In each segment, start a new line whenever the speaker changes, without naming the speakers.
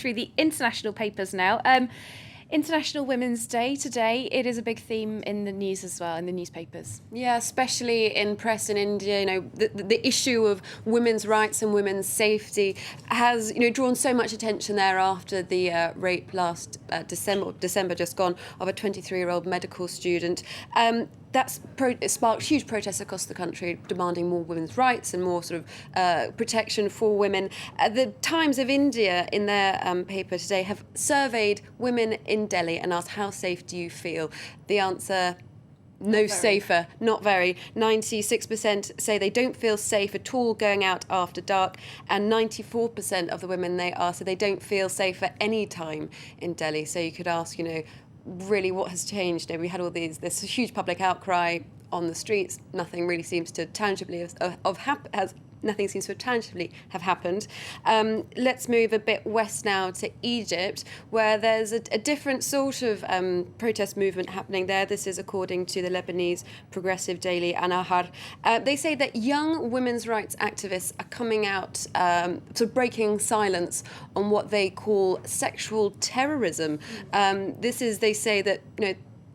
through the international papers now. International Women's Day today. It is a big theme in the news as well, in the newspapers.
Yeah, especially in press in India. The issue of women's rights and women's safety has, drawn so much attention there after the rape last December just gone, of a 23-year-old medical student. It sparked huge protests across the country, demanding more women's rights and more sort of protection for women. The Times of India, in their paper today, have surveyed women in Delhi and asked, how safe do you feel? The answer, no safer, not very. 96% say they don't feel safe at all going out after dark, and 94% of the women they asked say they don't feel safe at any time in Delhi. So you could ask, really what has changed? We had this huge public outcry on the streets. Nothing really seems to tangibly have happened. Let's move a bit west now to Egypt, where there's a different sort of protest movement happening there. This is according to the Lebanese progressive daily Anahar. They say that young women's rights activists are coming out, sort of breaking silence on what they call sexual terrorism. They say that,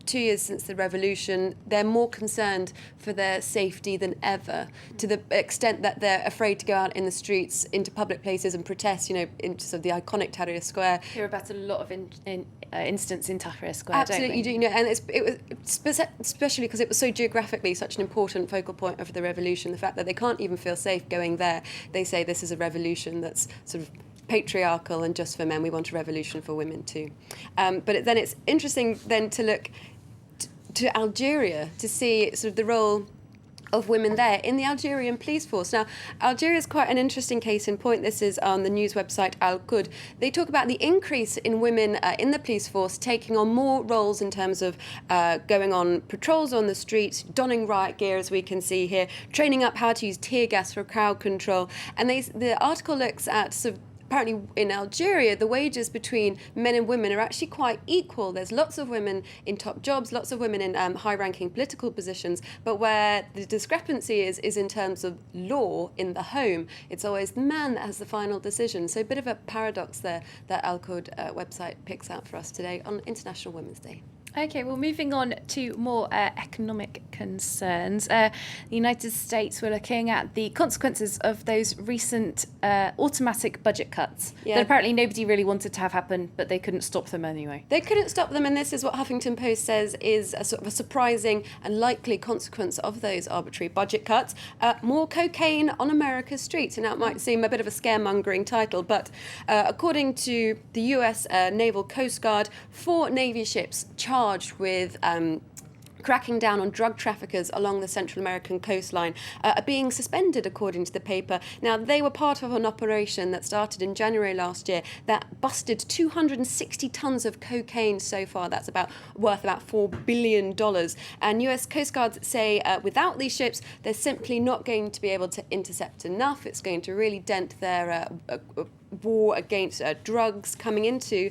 2 years since the revolution, they're more concerned for their safety than ever, to the extent that they're afraid to go out in the streets, into public places and protest, into sort of the iconic Tahrir Square.
Hear about a lot of incidents in Tahrir Square,
Absolutely,
don't we?
you do, and it was especially because it was so geographically such an important focal point of the revolution, the fact that they can't even feel safe going there. They say this is a revolution that's sort of patriarchal and just for men. We want a revolution for women too. But then it's interesting then to look to Algeria to see sort of the role of women there in the Algerian police force. Now, Algeria is quite an interesting case in point. This is on the news website Al Qud. They talk about the increase in women in the police force taking on more roles in terms of going on patrols on the streets, donning riot gear, as we can see here, training up how to use tear gas for crowd control. And the article looks at sort of, apparently in Algeria, the wages between men and women are actually quite equal. There's lots of women in top jobs, lots of women in high-ranking political positions, but where the discrepancy is in terms of law in the home. It's always the man that has the final decision. So a bit of a paradox there that Al Qud website picks out for us today on International Women's Day.
Okay, well, moving on to more economic concerns. The United States were looking at the consequences of those recent automatic budget cuts that apparently nobody really wanted to have happen, but they couldn't stop them anyway.
They couldn't stop them, and this is what Huffington Post says is a sort of a surprising and likely consequence of those arbitrary budget cuts. More cocaine on America's streets. And now it might seem a bit of a scaremongering title, but according to the US Naval Coast Guard, 4 Navy ships charged with cracking down on drug traffickers along the Central American coastline are being suspended, according to the paper. Now, they were part of an operation that started in January last year that busted 260 tons of cocaine so far. That's worth about $4 billion. And US Coast Guards say without these ships, they're simply not going to be able to intercept enough. It's going to really dent their war against drugs coming into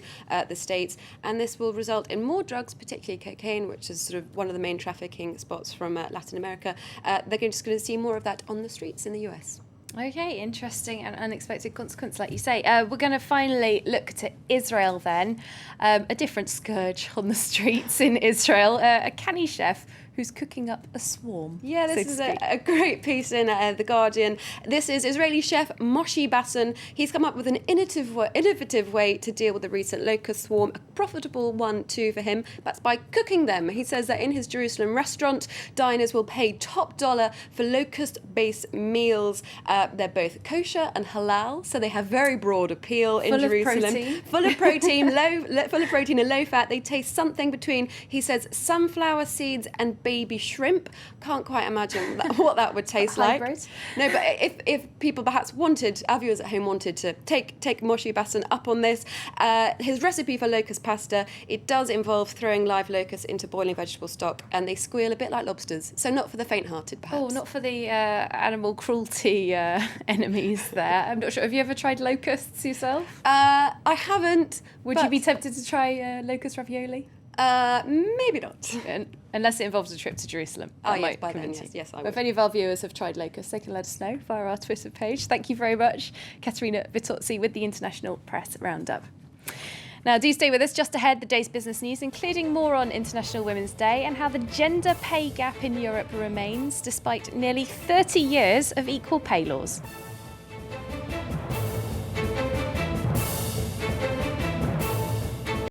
the States, and this will result in more drugs, particularly cocaine, which is sort of one of the main trafficking spots from Latin America. They're just going to see more of that on the streets in the US.
Okay, interesting and unexpected consequence, like you say. We're going to finally look to Israel then. A different scourge on the streets in Israel. A canny chef who's cooking up a swarm.
Yeah, this is a great piece in The Guardian. This is Israeli chef Moshe Basson. He's come up with an innovative way to deal with the recent locust swarm, a profitable one too for him. That's by cooking them. He says that in his Jerusalem restaurant, diners will pay top dollar for locust-based meals. They're both kosher and halal, so they have very broad appeal in Jerusalem. Full of protein, full of protein and low fat. They taste something between, he says, sunflower seeds and baby shrimp. Can't quite imagine what that would taste like. No, but if people perhaps our viewers at home wanted to take Moshe Basson up on this, his recipe for locust pasta, it does involve throwing live locusts into boiling vegetable stock, and they squeal a bit like lobsters. So not for the faint-hearted, perhaps.
Oh, not for the animal cruelty enemies there. I'm not sure. Have you ever tried locusts yourself?
I haven't.
Would you be tempted to try locust ravioli?
Maybe not.
Unless it involves a trip to Jerusalem.
Yes, by then, yes, I would.
If any of our viewers have tried locusts, they can let us know via our Twitter page. Thank you very much, Katerina VITTOZZI with the International Press Roundup. Now, do stay with us. Just ahead, the day's business news, including more on International Women's Day and how the gender pay gap in Europe remains despite nearly 30 years of equal pay laws.